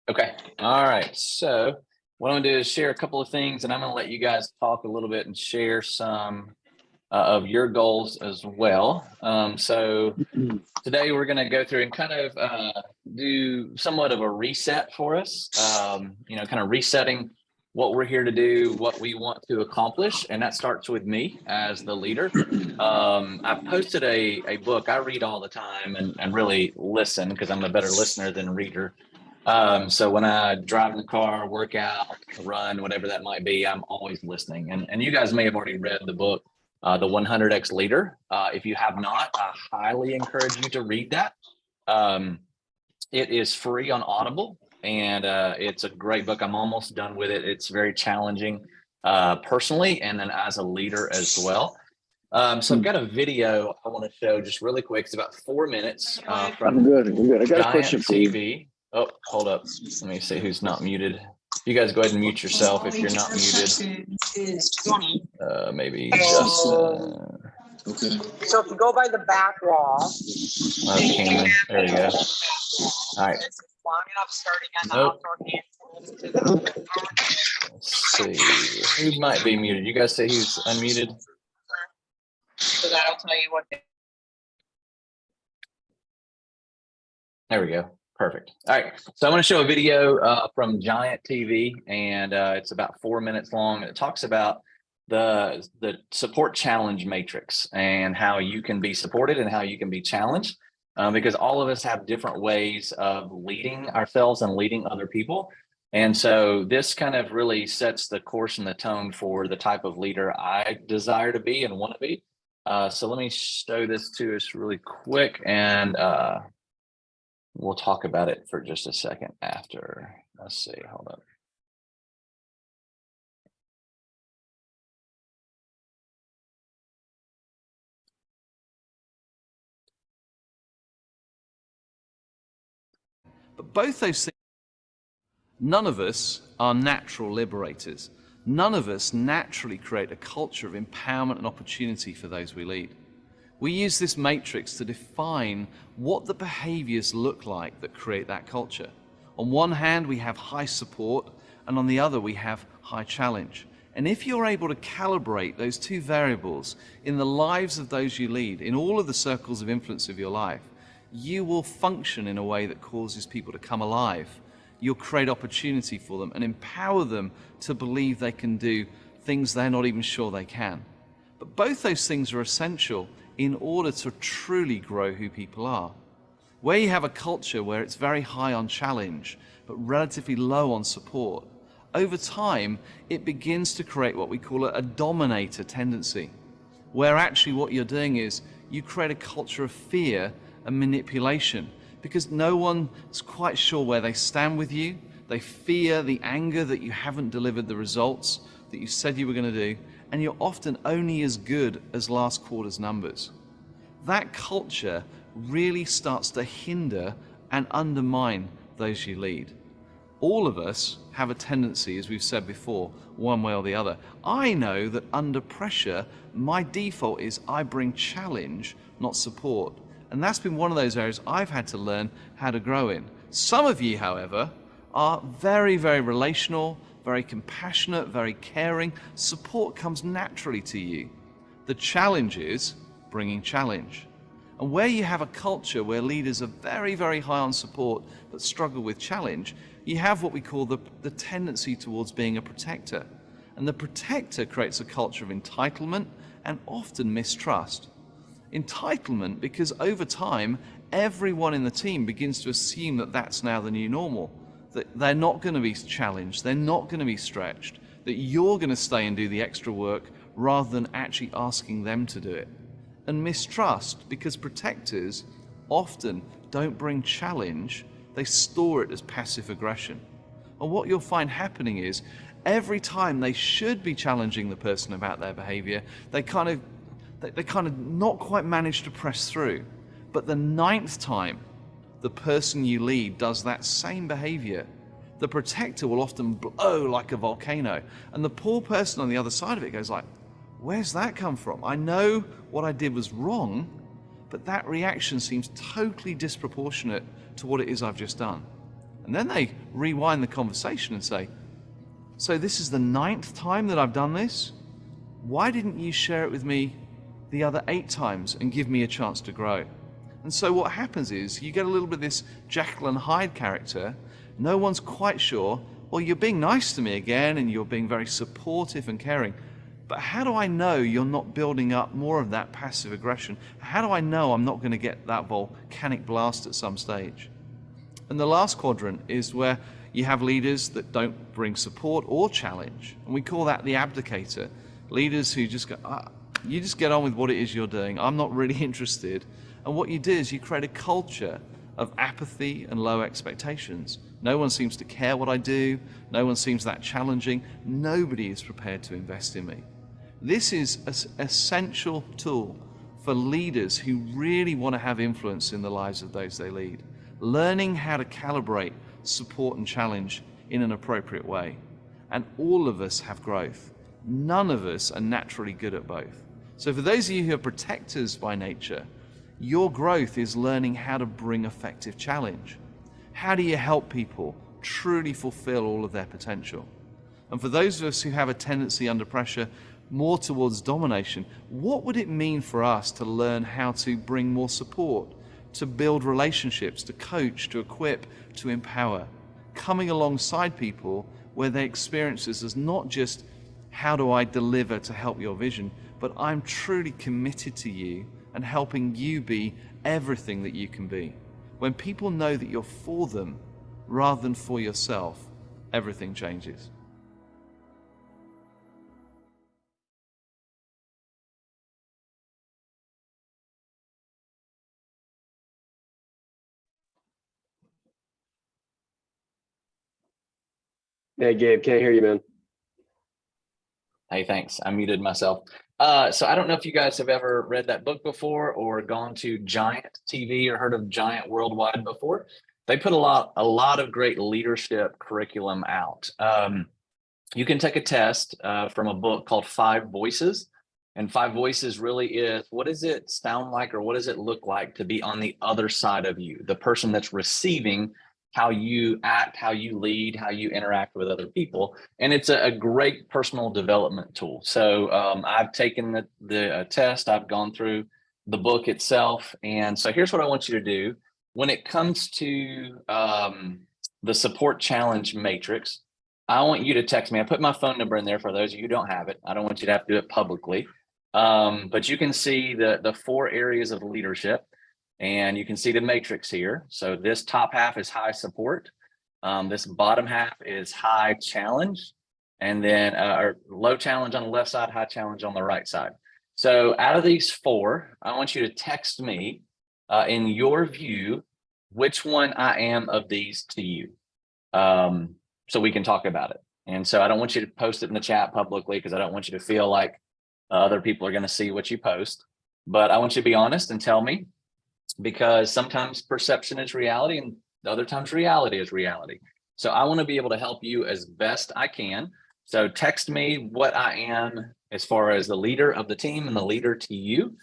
Okay. All right. So what I'm gonna do is share a couple of things, and I'm gonna let you guys talk a little bit and share some of your goals as well. So today we're gonna go through and kind of do somewhat of a reset for us. Kind of resetting what we're here to do, what we want to accomplish, and that starts with me as the leader. I've posted a book. I read all the time and really listen because I'm a better listener than reader. So when I drive in the car, work out, run, whatever that might be, I'm always listening. And you guys may have already read the book, The 100X Leader. If you have not, I highly encourage you to read that. It is free on Audible, and it's a great book. I'm almost done with it. It's very challenging personally, and then as a leader as well. So I've got a video I want to show just really quick. It's about 4 minutes from I'm good. I got a question Giant for you. TV. Oh, hold up. Let me see who's not muted. You guys go ahead and mute yourself if you're not muted. Maybe Justin. Okay. So if you go by the back wall, Cameron. There you go. All right. it's long enough starting on the Nope. outdoor game to the Let's see. Who might be muted? You guys say who's unmuted? so that'll tell you what. There we go. Perfect. All right. So I'm going to show a video from Giant TV, and it's about 4 minutes long. And it talks about the support challenge matrix and how you can be supported and how you can be challenged, because all of us have different ways of leading ourselves and leading other people. And so this kind of really sets the course and the tone for the type of leader I desire to be and want to be. So let me show this to us really quick, and we'll talk about it for just a second after. Let's see, hold up. But both those things, none of us are natural liberators. None of us naturally create a culture of empowerment and opportunity for those we lead. We use this matrix to define what the behaviors look like that create that culture. On one hand, we have high support, and on the other, we have high challenge. And if you're able to calibrate those two variables in the lives of those you lead, in all of the circles of influence of your life, you will function in a way that causes people to come alive. You'll create opportunity for them and empower them to believe they can do things they're not even sure they can. But both those things are essential in order to truly grow who people are. Where you have a culture where it's very high on challenge, but relatively low on support, over time, it begins to create what we call a dominator tendency, where actually what you're doing is you create a culture of fear and manipulation because no one's quite sure where they stand with you. They fear the anger that you haven't delivered the results that you said you were going to do, and you're often only as good as last quarter's numbers. That culture really starts to hinder and undermine those you lead. All of us have a tendency, as we've said before, one way or the other. I know that under pressure, my default is I bring challenge, not support. And that's been one of those areas I've had to learn how to grow in. Some of you, however, are very, very relational, very compassionate, very caring. Support comes naturally to you. The challenge is bringing challenge. And where you have a culture where leaders are very, very high on support but struggle with challenge, you have what we call the tendency towards being a protector. And the protector creates a culture of entitlement and often mistrust. Entitlement because over time, everyone in the team begins to assume that that's now the new normal, that they're not going to be challenged, they're not going to be stretched, that you're going to stay and do the extra work rather than actually asking them to do it. And mistrust because protectors often don't bring challenge, they store it as passive aggression. And what you'll find happening is every time they should be challenging the person about their behavior, they kind of not quite manage to press through. But the 9th time the person you lead does that same behavior, the protector will often blow like a volcano. And the poor person on the other side of it goes like, where's that come from? I know what I did was wrong, but that reaction seems totally disproportionate to what it is I've just done. And then they rewind the conversation and say, so this is the 9th time that I've done this? Why didn't you share it with me the other 8 times and give me a chance to grow? And so what happens is you get a little bit of this Jekyll and Hyde character. No one's quite sure. Well, you're being nice to me again and you're being very supportive and caring. But how do I know you're not building up more of that passive aggression? How do I know I'm not going to get that volcanic blast at some stage? And the last quadrant is where you have leaders that don't bring support or challenge. And we call that the abdicator. Leaders who just go, you just get on with what it is you're doing. I'm not really interested. And what you do is you create a culture of apathy and low expectations. No one seems to care what I do. No one seems that challenging. Nobody is prepared to invest in me. This is an essential tool for leaders who really want to have influence in the lives of those they lead. Learning how to calibrate support and challenge in an appropriate way. And all of us have growth. None of us are naturally good at both. So for those of you who are protectors by nature, your growth is learning how to bring effective challenge. How do you help people truly fulfill all of their potential? And for those of us who have a tendency under pressure more towards domination, what would it mean for us to learn how to bring more support, to build relationships, to coach, to equip, to empower, coming alongside people where they experience this as not just how do I deliver to help your vision, but I'm truly committed to you and helping you be everything that you can be. When people know that you're for them rather than for yourself, everything changes. Hey, Gabe, can't hear you, man. Hey, thanks. I muted myself. So I don't know if you guys have ever read that book before or gone to Giant TV or heard of Giant Worldwide before. They put a lot of great leadership curriculum out. You can take a test from a book called 5 Voices. And 5 Voices really is, what does it sound like or what does it look like to be on the other side of you, the person that's receiving how you act, how you lead, how you interact with other people. And it's a great personal development tool. So I've taken the test, I've gone through the book itself. And so here's what I want you to do. When it comes to the support challenge matrix, I want you to text me. I put my phone number in there for those of you who don't have it. I don't want you to have to do it publicly. But you can see the 4 areas of leadership. And you can see the matrix here. So this top half is high support. This bottom half is high challenge. And then or low challenge on the left side, high challenge on the right side. So out of these 4, I want you to text me in your view, which one I am of these to you. So we can talk about it. And so I don't want you to post it in the chat publicly because I don't want you to feel like other people are going to see what you post. But I want you to be honest and tell me, because sometimes perception is reality and other times reality is reality. So I want to be able to help you as best I can. So text me what I am as far as the leader of the team and the leader to you.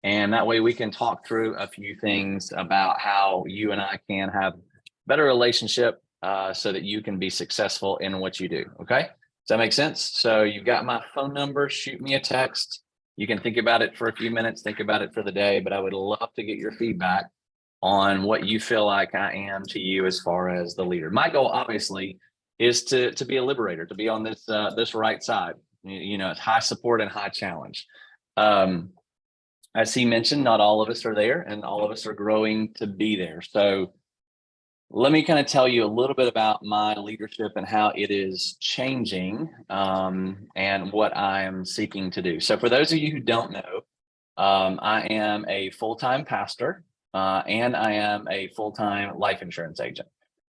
And that way we can talk through a few things about how you and I can have better relationship so that you can be successful in what you do. Okay. Does that make sense? So you've got my phone number, shoot me a text. You can think about it for a few minutes, think about it for the day, but I would love to get your feedback on what you feel like I am to you as far as the leader. My goal, obviously, is to be a liberator, to be on this this right side. You know, it's high support and high challenge. As he mentioned, not all of us are there, and all of us are growing to be there. So let me kind of tell you a little bit about my leadership and how it is changing and what I am seeking to do. So for those of you who don't know, I am a full-time pastor and I am a full-time life insurance agent.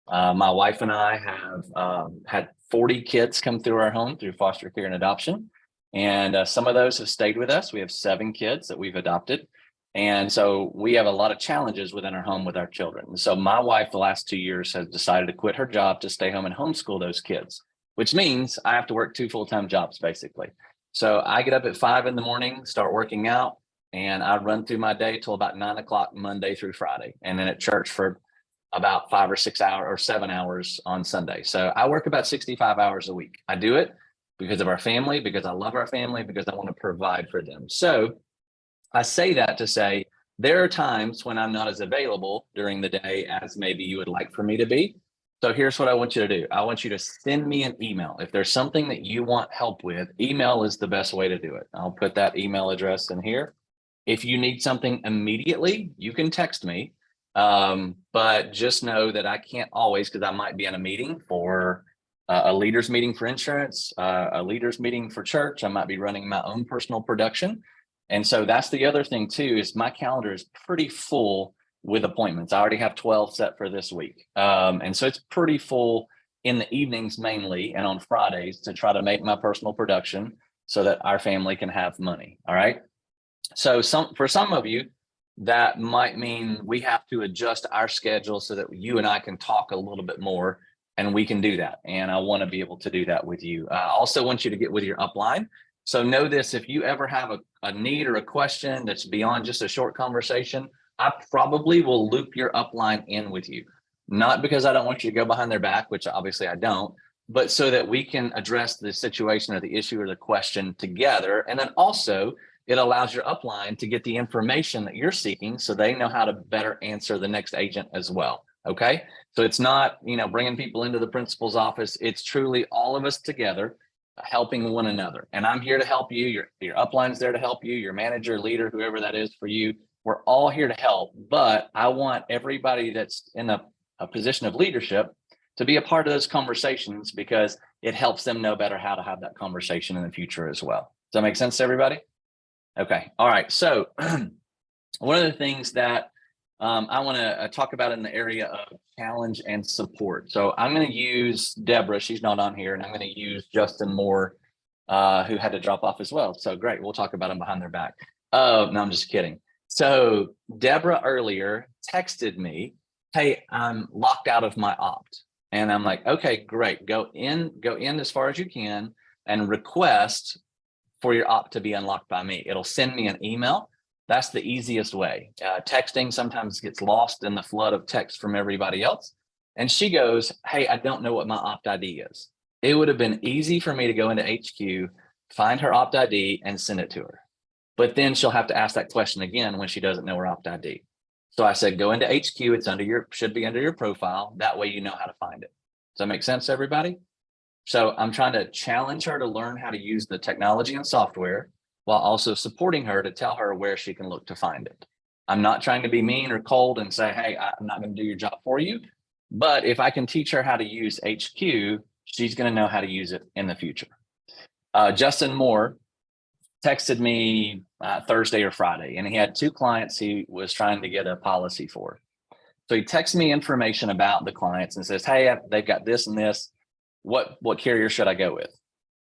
My wife and I have had 40 kids come through our home through foster care and adoption. And some of those have stayed with us. We have 7 kids that we've adopted. And so we have a lot of challenges within our home with our children. And so my wife, the last 2 years, has decided to quit her job to stay home and homeschool those kids, which means I have to work 2 full-time jobs, basically. So I get up at 5 in the morning, start working out, and I run through my day till about 9 o'clock Monday through Friday. And then at church for about 5 or 6 hours or 7 hours on Sunday. So I work about 65 hours a week. I do it because of our family, because I love our family, because I want to provide for them. So I say that to say there are times when I'm not as available during the day as maybe you would like for me to be. So here's what I want you to do. I want you to send me an email. If there's something that you want help with, email is the best way to do it. I'll put that email address in here. If you need something immediately, you can text me. But just know that I can't always, because I might be in a meeting for a leaders meeting for insurance, a leaders meeting for church. I might be running my own personal production. And so that's the other thing too, is my calendar is pretty full with appointments. I already have 12 set for this week. And so it's pretty full in the evenings mainly and on Fridays to try to make my personal production so that our family can have money. All right. So for some of you, that might mean we have to adjust our schedule so that you and I can talk a little bit more, and we can do that. And I want to be able to do that with you. I also want you to get with your upline. So know this, if you ever have a need or a question that's beyond just a short conversation, I probably will loop your upline in with you. Not because I don't want you to go behind their back, which obviously I don't, but so that we can address the situation or the issue or the question together. And then also it allows your upline to get the information that you're seeking so they know how to better answer the next agent as well. Okay. So it's not, bringing people into the principal's office. It's truly all of us together helping one another. And I'm here to help you. Your upline's there to help you, your manager, leader, whoever that is for you. We're all here to help, but I want everybody that's in a position of leadership to be a part of those conversations because it helps them know better how to have that conversation in the future as well. Does that make sense to everybody? Okay. All right. So one of the things that I want to talk about in the area of challenge and support. So I'm going to use Deborah. She's not on here, and I'm going to use Justin Moore, who had to drop off as well. So great. We'll talk about them behind their back. No, I'm just kidding. So Deborah earlier texted me, hey, I'm locked out of my opt. And I'm like, okay, great. Go in as far as you can and request for your opt to be unlocked by me. It'll send me an email. That's the easiest way. Texting sometimes gets lost in the flood of text from everybody else. And she goes, hey, I don't know what my opt ID is. It would have been easy for me to go into HQ, find her opt ID and send it to her. But then she'll have to ask that question again when she doesn't know her opt ID. So I said, go into HQ. It's should be under your profile. That way you know how to find it. Does that make sense to everybody? So I'm trying to challenge her to learn how to use the technology and software while also supporting her to tell her where she can look to find it. I'm not trying to be mean or cold and say, hey, I'm not going to do your job for you. But if I can teach her how to use HQ, she's going to know how to use it in the future. Justin Moore texted me Thursday or Friday, and he had 2 clients he was trying to get a policy for. So he texts me information about the clients and says, hey, they've got this and this. What carrier should I go with?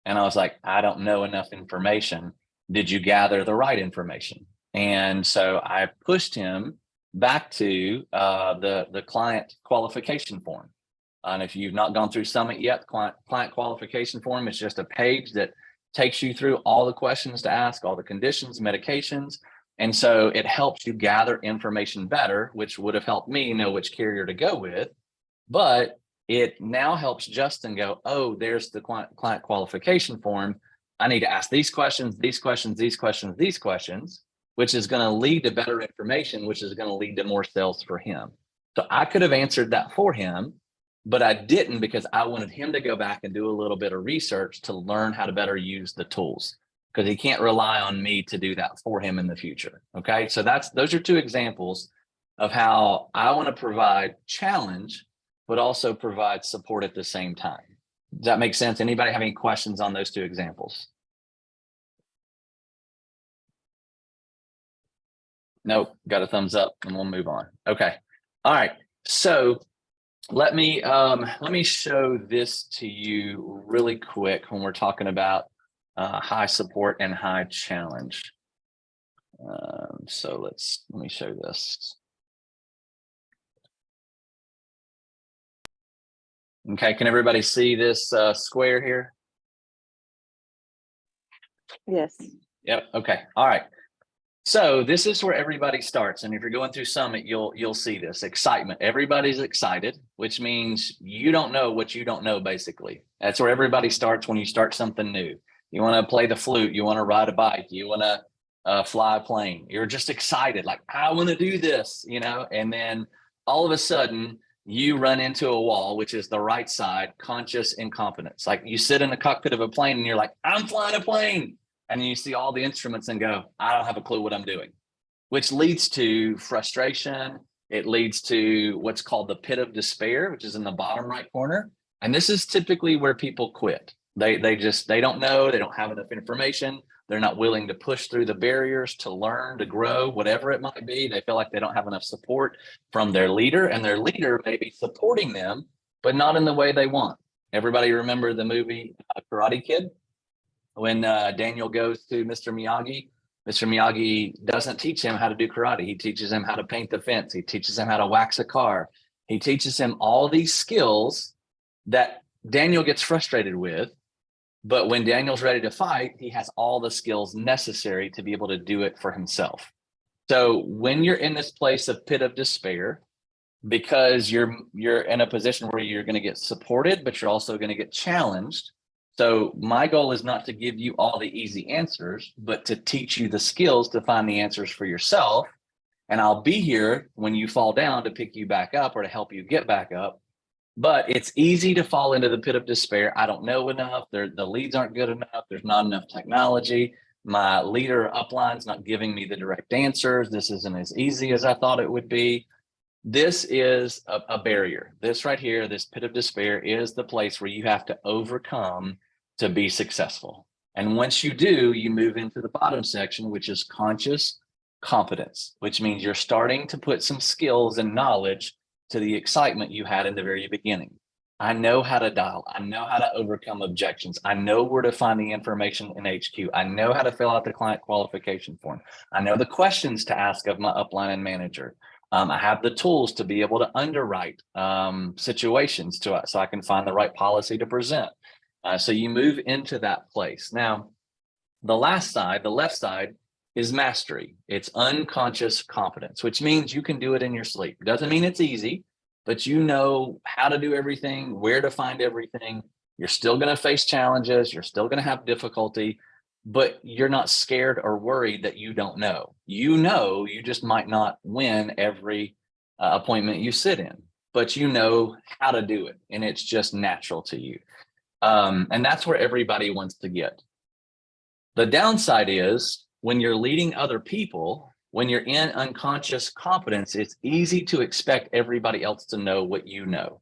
And I was like, I don't know enough information. Did you gather the right information? And so I pushed him back to the client qualification form. And if you've not gone through Summit yet, client qualification form is just a page that takes you through all the questions to ask, all the conditions, medications. And so it helps you gather information better, which would have helped me know which carrier to go with. But it now helps Justin go, oh, there's the client qualification form. I need to ask these questions, these questions, these questions, these questions, which is going to lead to better information, which is going to lead to more sales for him. So I could have answered that for him, but I didn't because I wanted him to go back and do a little bit of research to learn how to better use the tools, because he can't rely on me to do that for him in the future. Okay, so those are 2 examples of how I want to provide challenge, but also provide support at the same time. Does that make sense? Anybody have any questions on those 2 examples? Nope, got a thumbs up, and we'll move on. Okay, all right. So let me show this to you really quick when we're talking about high support and high challenge. So let me show this. Okay, can everybody see this square here? Yes. Yep. Okay. All right. So this is where everybody starts. And if you're going through Summit, you'll see this excitement. Everybody's excited, which means you don't know what you don't know, basically. That's where everybody starts when you start something new. You want to play the flute, you want to ride a bike, you want to fly a plane. You're just excited, like, I want to do this, and then all of a sudden you run into a wall, which is the right side, conscious incompetence. Like you sit in the cockpit of a plane and you're like, I'm flying a plane. And you see all the instruments and go, I don't have a clue what I'm doing, which leads to frustration. It leads to what's called the pit of despair, which is in the bottom right corner. And this is typically where people quit. They don't know, they don't have enough information. They're not willing to push through the barriers to learn, to grow, whatever it might be. They feel like they don't have enough support from their leader, and their leader may be supporting them, but not in the way they want. Everybody remember the movie Karate Kid? When Daniel goes to Mr. Miyagi doesn't teach him how to do karate. He teaches him how to paint the fence. He teaches him how to wax a car. He teaches him all these skills that Daniel gets frustrated with. But when Daniel's ready to fight, he has all the skills necessary to be able to do it for himself. So when you're in this place of pit of despair, because you're in a position where you're going to get supported, but you're also going to get challenged. So my goal is not to give you all the easy answers, but to teach you the skills to find the answers for yourself. And I'll be here when you fall down to pick you back up or to help you get back up. But it's easy to fall into the pit of despair. I don't know enough. The leads aren't good enough. There's not enough technology. My leader upline's not giving me the direct answers. This isn't as easy as I thought it would be. This is a barrier. This right here, this pit of despair, is the place where you have to overcome to be successful. And once you do, you move into the bottom section, which is conscious competence, which means you're starting to put some skills and knowledge to the excitement you had in the very beginning. I know how to dial. I know how to overcome objections. I know where to find the information in HQ. I know how to fill out the client qualification form. I know the questions to ask of my upline and manager. I have the tools to be able to underwrite situations so I can find the right policy to present. So you move into that place. Now, the last side, the left side, is mastery. It's unconscious competence, which means you can do it in your sleep. Doesn't mean it's easy, but you know how to do everything, where to find everything. You're still going to face challenges. You're still going to have difficulty, but you're not scared or worried that you don't know. You just might not win every appointment you sit in, but you know how to do it, and it's just natural to you. And that's where everybody wants to get. The downside is when you're leading other people, when you're in unconscious competence, it's easy to expect everybody else to know what you know.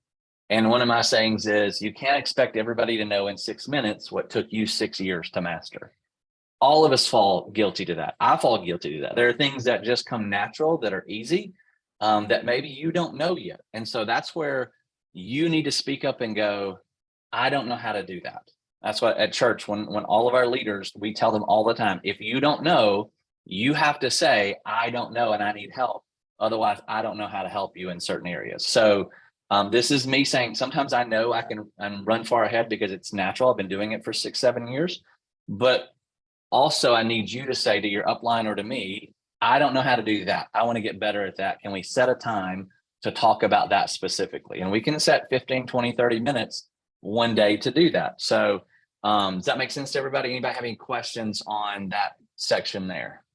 And one of my sayings is, you can't expect everybody to know in 6 minutes what took you 6 years to master. All of us fall guilty to that. I fall guilty to that. There are things that just come natural, that are easy, that maybe you don't know yet. And so that's where you need to speak up and go, I don't know how to do that. That's what at church, when all of our leaders, we tell them all the time, if you don't know, you have to say, I don't know and I need help. Otherwise, I don't know how to help you in certain areas. So this is me saying, sometimes I know I can run far ahead because it's natural. I've been doing it for 6-7 years. But also I need you to say to your upline or to me, I don't know how to do that. I want to get better at that. Can we set a time to talk about that specifically? And we can set 15, 20, 30 minutes one day to do that. So does that make sense to everybody? Anybody have any questions on that section there?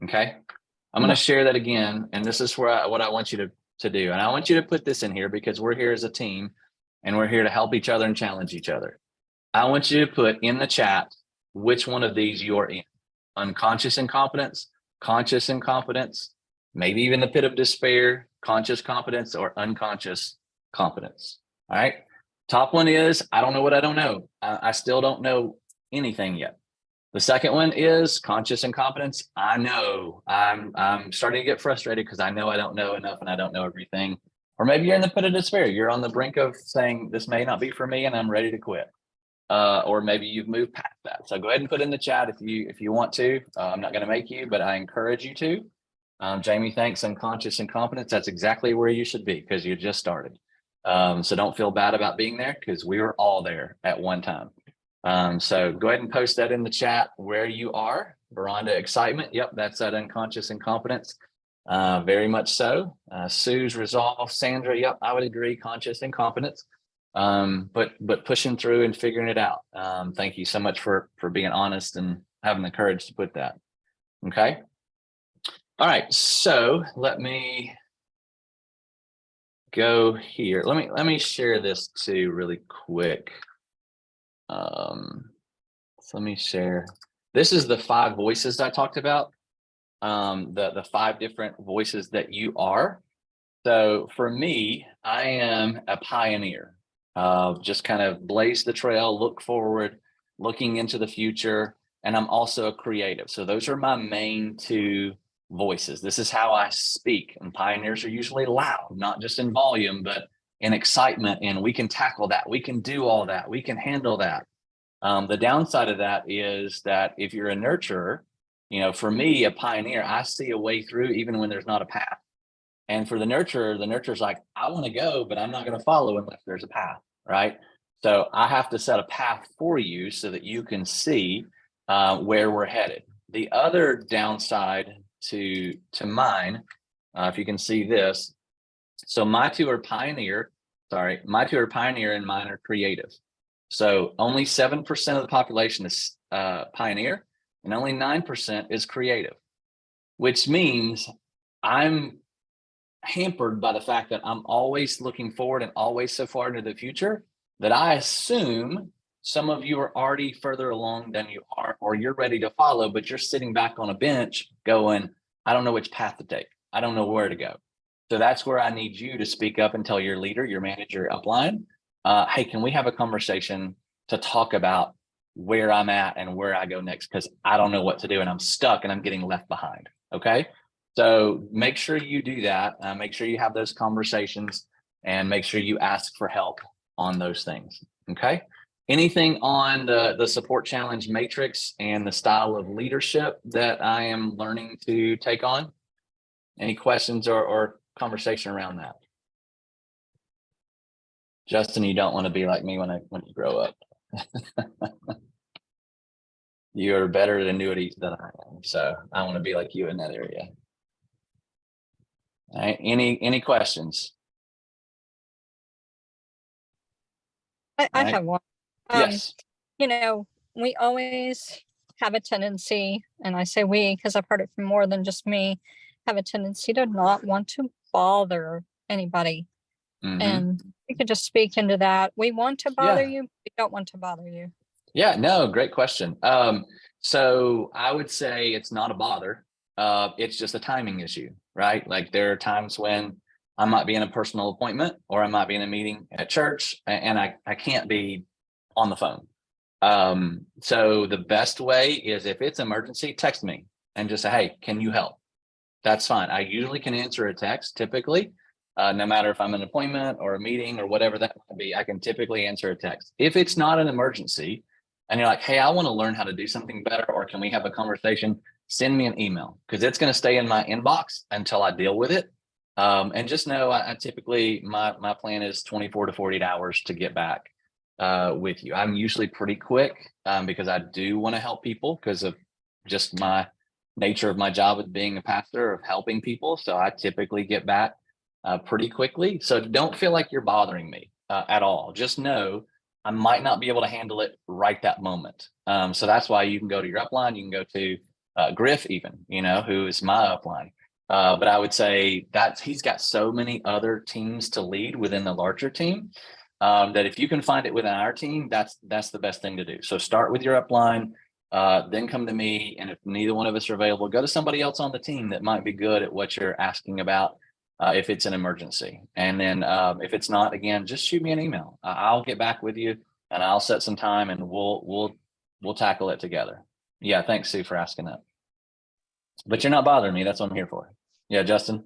Okay, I'm going to share that again. And this is where what I want you to do. And I want you to put this in here because we're here as a team and we're here to help each other and challenge each other. I want you to put in the chat which one of these you're in. Unconscious incompetence, conscious incompetence, maybe even the pit of despair, conscious competence, or unconscious competence. All right. Top one is, I don't know what I don't know. I still don't know anything yet. The second one is conscious incompetence. I know I'm starting to get frustrated because I know I don't know enough and I don't know everything. Or maybe you're in the pit of despair. You're on the brink of saying this may not be for me and I'm ready to quit. Or maybe you've moved past that. So go ahead and put in the chat if you want to. I'm not going to make you, but I encourage you to. Jamie thanks unconscious incompetence. That's exactly where you should be because you just started. So don't feel bad about being there because we were all there at one time. So go ahead and post that in the chat where you are. Veranda, excitement. Yep, that's that unconscious incompetence. Very much so. Sue's resolve. Sandra, yep, I would agree. Conscious incompetence. But pushing through and figuring it out. Thank you so much for being honest and having the courage to put that. Okay. All right. So let me go here. Let me share this too really quick. So let me share. This is the 5 voices I talked about. The 5 different voices that you are. So for me, I am a pioneer. Just kind of blaze the trail, look forward, looking into the future, and I'm also a creative. So those are my main 2 voices. This is how I speak, and pioneers are usually loud, not just in volume, but in excitement, and we can tackle that. We can do all that. We can handle that. The downside of that is that if you're a nurturer, you know, for me, a pioneer, I see a way through even when there's not a path. And for the nurturer's like, I want to go, but I'm not going to follow unless there's a path, right? So I have to set a path for you so that you can see where we're headed. The other downside to mine, if you can see this, so my 2 are pioneer and mine are creative. So only 7% of the population is pioneer and only 9% is creative, which means I'm hampered by the fact that I'm always looking forward and always so far into the future that I assume some of you are already further along than you are, or you're ready to follow, but you're sitting back on a bench going, I don't know which path to take. I don't know where to go. So that's where I need you to speak up and tell your leader, your manager upline, hey, can we have a conversation to talk about where I'm at and where I go next? Because I don't know what to do and I'm stuck and I'm getting left behind. Okay. So make sure you do that. Make sure you have those conversations and make sure you ask for help on those things. Okay. Anything on the support challenge matrix and the style of leadership that I am learning to take on? Any questions or conversation around that? Justin, you don't want to be like me when you grow up. You're better at annuities than I am, so I want to be like you in that area. All right. Any questions? I Right. have one. Yes. You know, we always have a tendency, and I say we because I've heard it from more than just me, have a tendency to not want to bother anybody. Mhm. And you could just speak into that. We want to bother Yeah. you, we don't want to bother you. Yeah, no, great question. So I would say it's not a bother. It's just a timing issue, right? Like there are times when I might be in a personal appointment or I might be in a meeting at church and I can't be on the phone. So the best way is if it's emergency, text me and just say, hey, can you help? That's fine. I usually can answer a text typically, no matter if I'm in an appointment or a meeting or whatever that might be, I can typically answer a text. If it's not an emergency and you're like, hey, I want to learn how to do something better, or can we have a conversation? Send me an email because it's going to stay in my inbox until I deal with it. And just know I typically, my plan is 24 to 48 hours to get back with you. I'm usually pretty quick because I do want to help people because of just my nature of my job as being a pastor of helping people. So I typically get back pretty quickly. So don't feel like you're bothering me at all. Just know I might not be able to handle it right that moment. So that's why you can go to your upline. You can go to Griff even, who is my upline. But I would say that he's got so many other teams to lead within the larger team that if you can find it within our team, that's the best thing to do. So start with your upline, then come to me. And if neither one of us are available, go to somebody else on the team that might be good at what you're asking about. If it's an emergency. And then if it's not, again, just shoot me an email. I'll get back with you and I'll set some time and we'll tackle it together. Yeah. Thanks, Sue, for asking that. But you're not bothering me. That's what I'm here for. Yeah, Justin.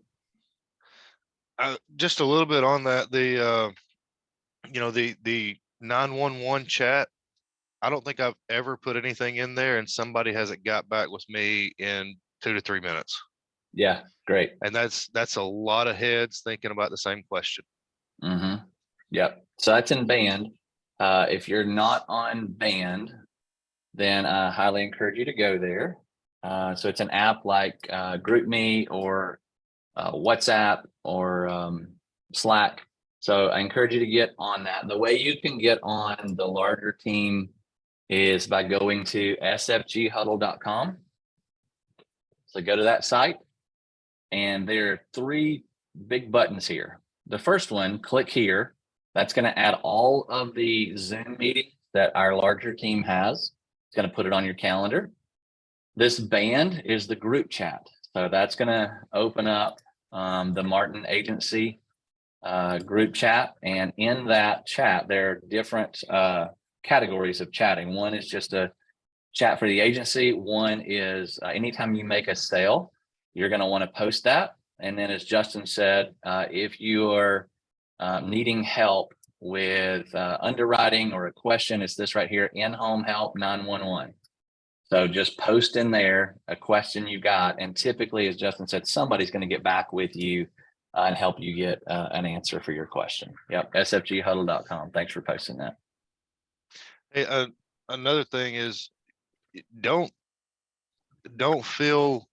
Just a little bit on that, the 911 chat. I don't think I've ever put anything in there and somebody hasn't got back with me in 2 to 3 minutes. Yeah, great. And that's a lot of heads thinking about the same question. Mm-hmm. Yep. So that's in band. If you're not on Band, then I highly encourage you to go there. So it's an app like GroupMe or WhatsApp or Slack. So I encourage you to get on that. The way you can get on the larger team is by going to sfghuddle.com. So go to that site, and there are 3 big buttons here. The first one, click here. That's going to add all of the Zoom meetings that our larger team has. It's going to put it on your calendar. This Band is the group chat. So that's going to open up the Martin Agency group chat. And in that chat, there are different categories of chatting. One is just a chat for the agency. One is anytime you make a sale, you're going to want to post that. And then, as Justin said, if you are needing help with underwriting or a question, it's this right here, in-home help 911. So just post in there a question you got. And typically, as Justin said, somebody's going to get back with you and help you get an answer for your question. Yep, sfghuddle.com. Thanks for posting that. Hey, another thing is, don't feel,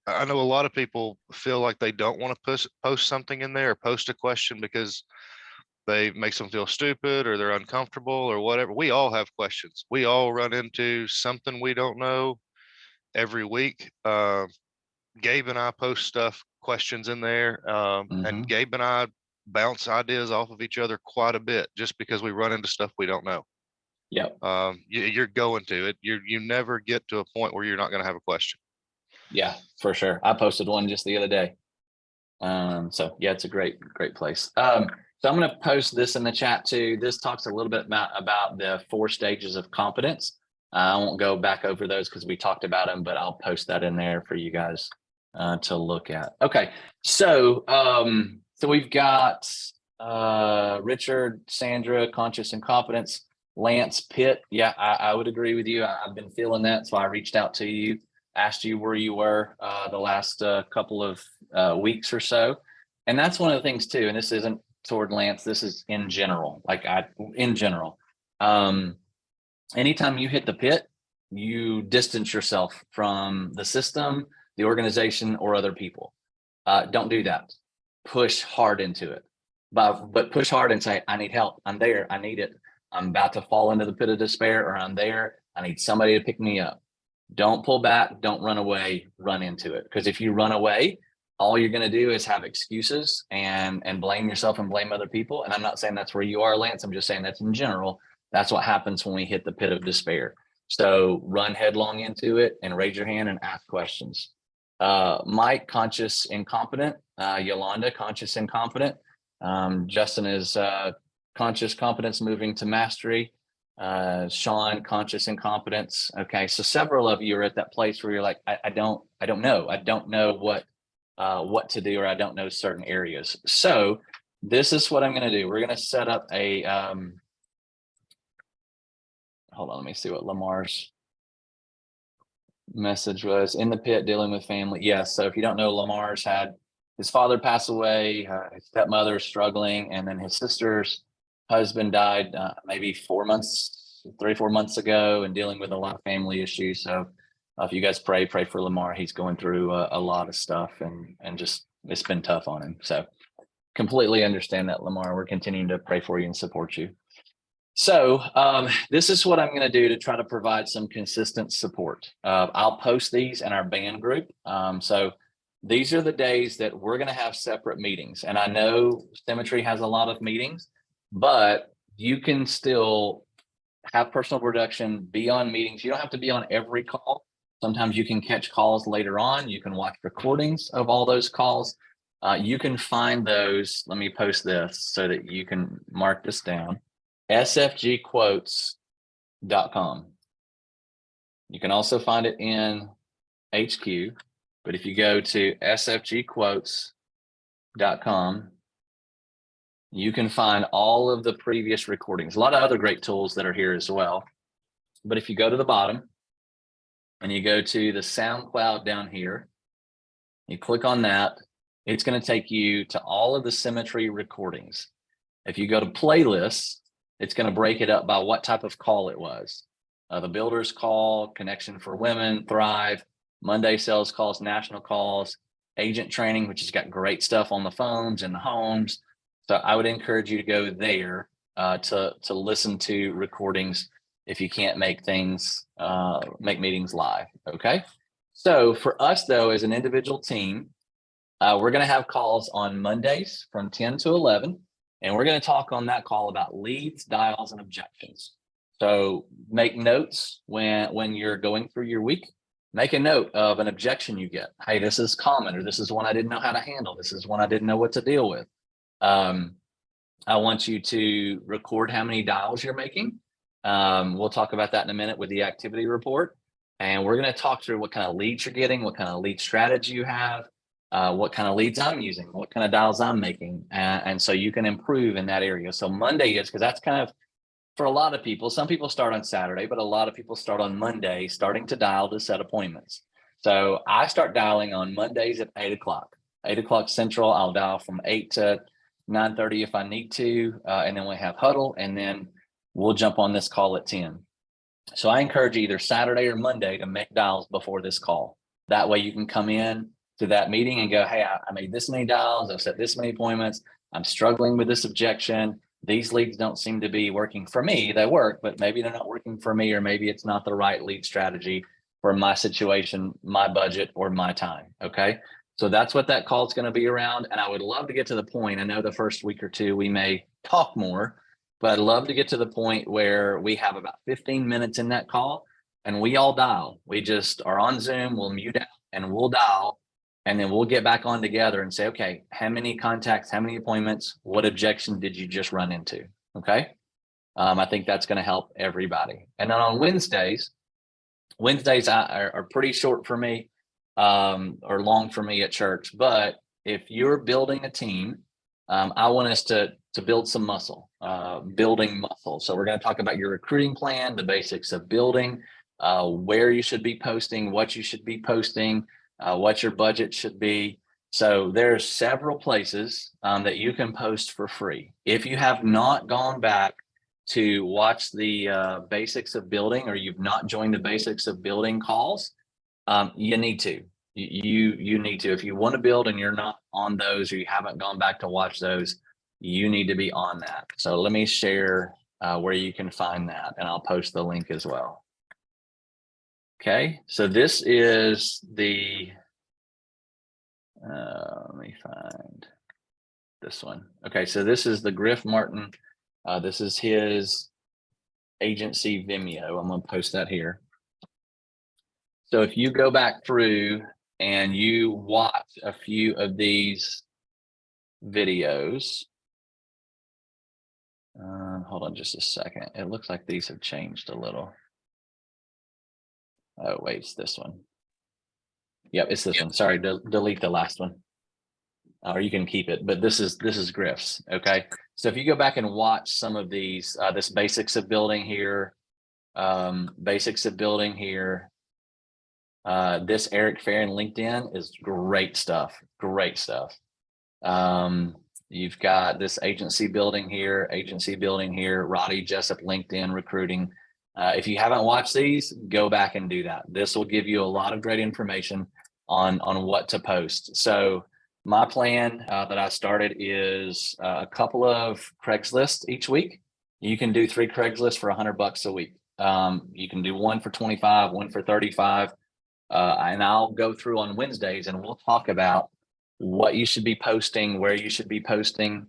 I know a lot of people feel like they don't want to post something in there or post a question because they makes them feel stupid or they're uncomfortable or whatever. We all have questions. We all run into something we don't know every week. Gabe and I post questions in there, and Gabe and I bounce ideas off of each other quite a bit just because we run into stuff we don't know. Yep. You're going to it. You never get to a point where you're not going to have a question. Yeah, for sure. I posted one just the other day. So yeah, it's a great place. So I'm going to post this in the chat too. This talks a little bit about the 4 stages of competence. I won't go back over those because we talked about them, but I'll post that in there for you guys to look at. Okay, so we've got Richard, Sandra, conscious incompetence, Lance, Pitt. Yeah, I would agree with you. I've been feeling that, so I reached out to you, asked you where you were the last couple of weeks or so. And that's one of the things too, and this isn't toward Lance, this is in general, in general. Anytime you hit the pit, you distance yourself from the system, the organization, or other people. Don't do that. Push hard into it, but push hard and say, I need help. I'm there. I need it. I'm about to fall into the pit of despair, or I'm there. I need somebody to pick me up. Don't pull back. Don't run away. Run into it. Because if you run away, all you're going to do is have excuses and blame yourself and blame other people. And I'm not saying that's where you are, Lance. I'm just saying that's in general. That's what happens when we hit the pit of despair. So run headlong into it and raise your hand and ask questions. Mike, conscious incompetent. Yolanda, conscious incompetent. Justin is conscious competence moving to mastery. Sean, conscious incompetence. Okay, so several of you are at that place where you're like, I don't know. I don't know what to do, or I don't know certain areas. So this is what I'm going to do. We're going to set up a hold on, let me see what Lamar's message was. In the pit, dealing with family. Yes. So if you don't know, Lamar's had his father pass away, his stepmother struggling, and then his sister's husband died maybe 3 or 4 months ago, and dealing with a lot of family issues. So if you guys pray for Lamar. He's going through a lot of stuff, and just, it's been tough on him. So completely understand that, Lamar. We're continuing to pray for you and support you. So this is what I'm going to do to try to provide some consistent support. I'll post these in our band group. So these are the days that we're going to have separate meetings. And I know Symmetry has a lot of meetings, but you can still have personal production, be on meetings. You don't have to be on every call. Sometimes you can catch calls later on. You can watch recordings of all those calls. You can find those. Let me post this so that you can mark this down. sfgquotes.com. You can also find it in HQ, but if you go to sfgquotes.com, you can find all of the previous recordings. A lot of other great tools that are here as well. But if you go to the bottom and you go to the SoundCloud down here, you click on that, it's going to take you to all of the Symmetry recordings. If you go to playlists, It's going to break it up by what type of call it was. The builder's call, connection for women, Thrive, Monday sales calls, national calls, agent training, which has got great stuff on the phones and the homes. So I would encourage you to go there to listen to recordings if you can't make meetings live. Okay. So for us though, as an individual team, we're going to have calls on Mondays from 10 to 11, and we're going to talk on that call about leads, dials, and objections. So make notes when you're going through your week. Make a note of an objection you get. Hey, this is common, or this is one I didn't know how to handle. This is one I didn't know what to deal with. I want you to record how many dials you're making. We'll talk about that in a minute with the activity report. And we're going to talk through what kind of leads you're getting, what kind of lead strategy you have, what kind of leads I'm using, what kind of dials I'm making. And so you can improve in that area. So Monday is, because that's kind of, for a lot of people, some people start on Saturday, but a lot of people start on Monday, starting to dial to set appointments. So I start dialing on Mondays at 8 o'clock. 8 o'clock Central, I'll dial from 8 to 9:30 if I need to. And then we have huddle, and then we'll jump on this call at 10. So I encourage you either Saturday or Monday to make dials before this call. That way you can come in to that meeting and go, hey, I made this many dials. I've set this many appointments. I'm struggling with this objection. These leads don't seem to be working for me. They work, but maybe they're not working for me, or maybe it's not the right lead strategy for my situation, my budget, or my time. Okay. So that's what that call is going to be around. And I would love to get to the point. I know the first week or two, we may talk more, but I'd love to get to the point where we have about 15 minutes in that call and we all dial. We just are on Zoom, we'll mute out and we'll dial. And then we'll get back on together and say, okay, how many contacts, how many appointments, what objection did you just run into? Okay. I think that's going to help everybody. And then on Wednesdays are pretty short for me, or long for me at church. But if you're building a team, I want us to build some muscle, building muscle. So we're going to talk about your recruiting plan, the basics of building, where you should be posting, what you should be posting, what your budget should be. So there's several places that you can post for free. If you have not gone back to watch the basics of building, or you've not joined the basics of building calls, you need to. You need to. If you want to build and you're not on those, or you haven't gone back to watch those, you need to be on that. So let me share where you can find that, and I'll post the link as well. Okay, so this is the, let me find this one. Okay, so this is the Griff Martin. This is his agency Vimeo. I'm going to post that here. So if you go back through and you watch a few of these videos, hold on just a second. It looks like these have changed a little. Oh, wait, it's this one. Yep, it's this one. Sorry, delete the last one. Or you can keep it, but this is Griff's. Okay. So if you go back and watch some of these, this basics of building here, this Eric Farron LinkedIn is great stuff. Great stuff. You've got this agency building here, Roddy Jessup LinkedIn recruiting. If you haven't watched these, go back and do that. This will give you a lot of great information on what to post. So my plan that I started is a couple of Craigslist each week. You can do 3 Craigslist for $100 a week. You can do one for 25, one for 35. And I'll go through on Wednesdays and we'll talk about what you should be posting, where you should be posting.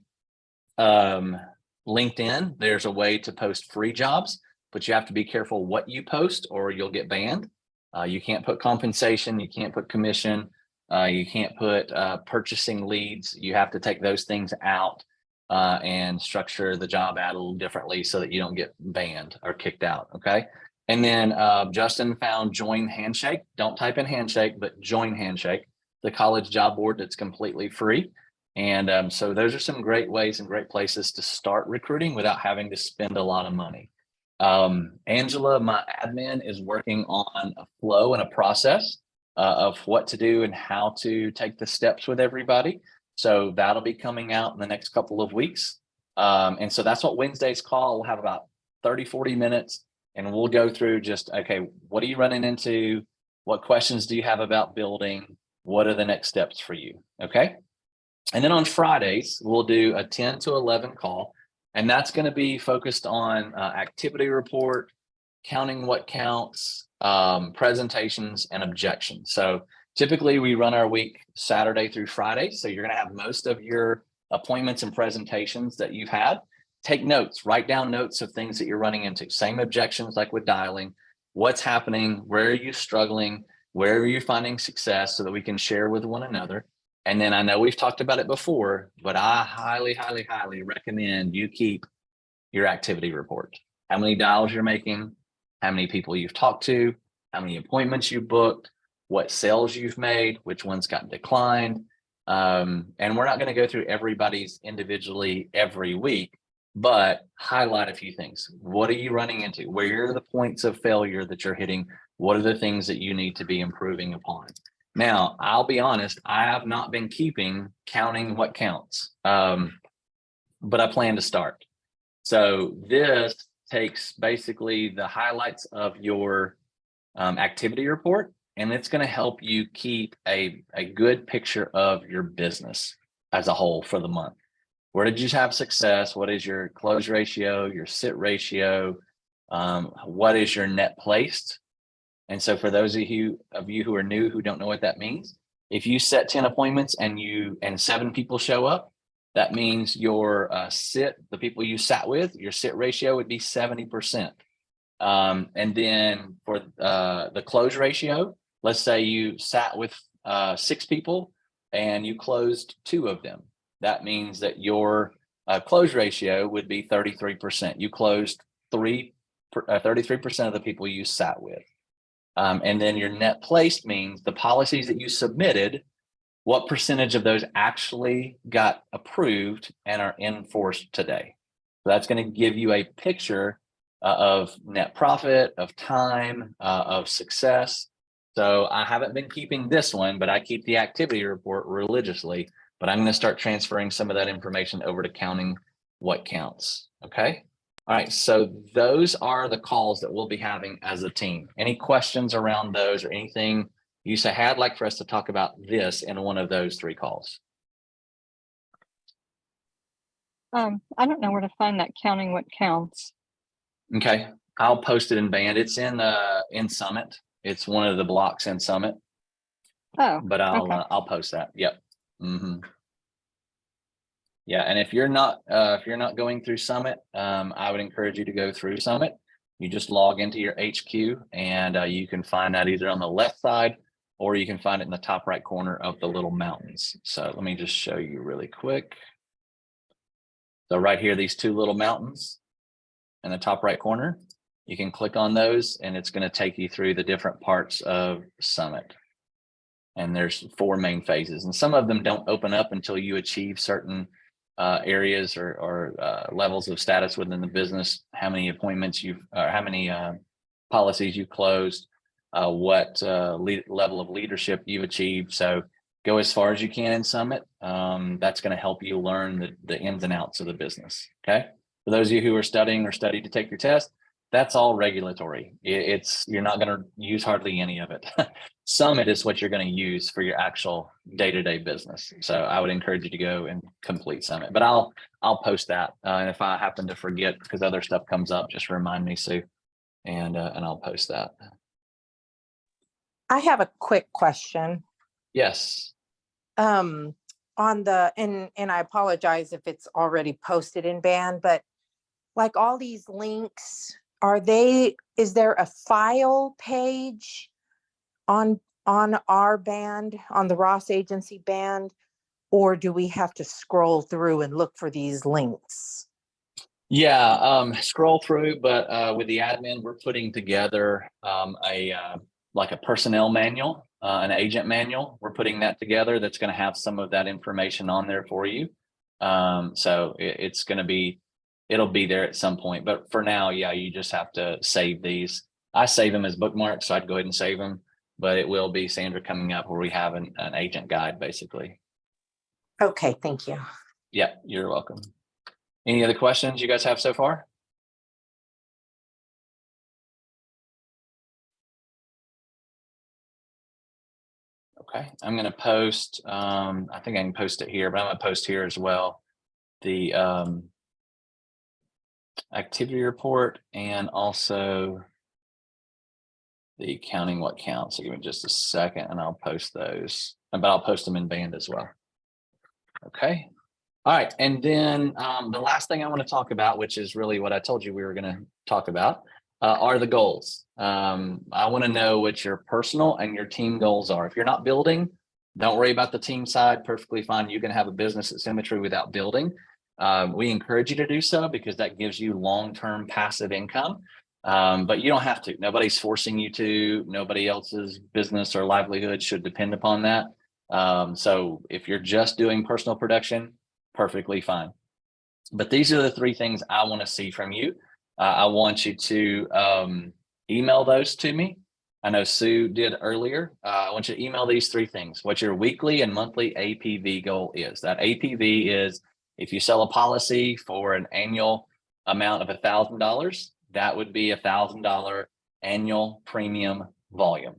LinkedIn, there's a way to post free jobs, but you have to be careful what you post or you'll get banned. You can't put compensation, you can't put commission, you can't put purchasing leads. You have to take those things out and structure the job ad a little differently so that you don't get banned or kicked out. Okay. And then Justin found Join Handshake. Don't type in Handshake, but Join Handshake, the college job board that's completely free. And so those are some great ways and great places to start recruiting without having to spend a lot of money. Angela, my admin, is working on a flow and a process of what to do and how to take the steps with everybody. So that'll be coming out in the next couple of weeks. And so that's what Wednesday's call. We'll have about 30, 40 minutes and we'll go through just, okay, what are you running into? What questions do you have about building? What are the next steps for you? Okay. And then on Fridays, we'll do a 10 to 11 call. And that's going to be focused on activity report, counting what counts, presentations, and objections. So typically we run our week Saturday through Friday. So you're going to have most of your appointments and presentations that you've had. Take notes, write down notes of things that you're running into. Same objections like with dialing. What's happening? Where are you struggling? Where are you finding success so that we can share with one another? And then I know we've talked about it before, but I highly, highly, highly recommend you keep your activity report. How many dials you're making, how many people you've talked to, how many appointments you've booked, what sales you've made, which ones got declined. And we're not going to go through everybody's individually every week, but highlight a few things. What are you running into? Where are the points of failure that you're hitting? What are the things that you need to be improving upon? Now, I'll be honest, I have not been counting what counts, but I plan to start. So this takes basically the highlights of your activity report, and it's going to help you keep a good picture of your business as a whole for the month. Where did you have success? What is your close ratio, your sit ratio? What is your net placed? And so for those of you who are new, who don't know what that means, if you set 10 appointments and 7 people show up, that means your the people you sat with, your sit ratio would be 70%. And then for the close ratio, let's say you sat with 6 people and you closed 2 of them. That means that your close ratio would be 33%. You closed 33% of the people you sat with. And then your net placed means the policies that you submitted, what percentage of those actually got approved and are in force today. So that's going to give you a picture of net profit, of time, of success. So I haven't been keeping this one, but I keep the activity report religiously, but I'm going to start transferring some of that information over to counting what counts. Okay. All right, so those are the calls that we'll be having as a team. Any questions around those or anything you say, hey, I'd like for us to talk about this in one of those 3 calls? I don't know where to find that counting what counts. Okay, I'll post it in Band. It's in Summit. It's one of the blocks in Summit. Oh, but I'll post that. Yep. Mm-hmm. Yeah, and if you're not going through Summit, I would encourage you to go through Summit. You just log into your HQ and you can find that either on the left side or you can find it in the top right corner of the little mountains. So let me just show you really quick. So right here, these 2 little mountains in the top right corner, you can click on those and it's going to take you through the different parts of Summit. And there's 4 main phases, and some of them don't open up until you achieve certain areas or levels of status within the business, how many appointments how many policies you closed, what level of leadership you've achieved. So go as far as you can in Summit. That's going to help you learn the ins and outs of the business. Okay. For those of you who are studying or study to take your test, that's all regulatory. You're not going to use hardly any of it. Summit is what you're going to use for your actual day-to-day business. So I would encourage you to go and complete Summit, but I'll post that. And if I happen to forget because other stuff comes up, just remind me, Sue, and I'll post that. I have a quick question. Yes. On the, and I apologize if it's already posted in Band, but like all these links, is there a file page on our Band, on the Ross Agency Band, or do we have to scroll through and look for these links? Yeah, scroll through, but with the admin, we're putting together like a personnel manual, an agent manual. We're putting that together. That's going to have some of that information on there for you. So it'll be there at some point, but for now, yeah, you just have to save these. I save them as bookmarks, so I'd go ahead and save them, but it will be, Sandra, coming up where we have an agent guide, basically. Okay, thank you. Yeah, you're welcome. Any other questions you guys have so far? Okay, I'm going to post, I think I can post it here, but I'm going to post here as well, the activity report and also the counting what counts. So give me just a second and I'll post those, but I'll post them in Band as well. Okay. All right. And then the last thing I want to talk about, which is really what I told you we were going to talk about, are the goals. I want to know what your personal and your team goals are. If you're not building, don't worry about the team side. Perfectly fine. You can have a business at Symmetry without building. We encourage you to do so because that gives you long-term passive income. But you don't have to. Nobody's forcing you to. Nobody else's business or livelihood should depend upon that. So if you're just doing personal production, perfectly fine. But these are the three things I want to see from you. I want you to email those to me. I know Sue did earlier. I want you to email these three things. What your weekly and monthly APV goal is. That APV is if you sell a policy for an annual amount of $1,000, that would be $1,000 annual premium volume.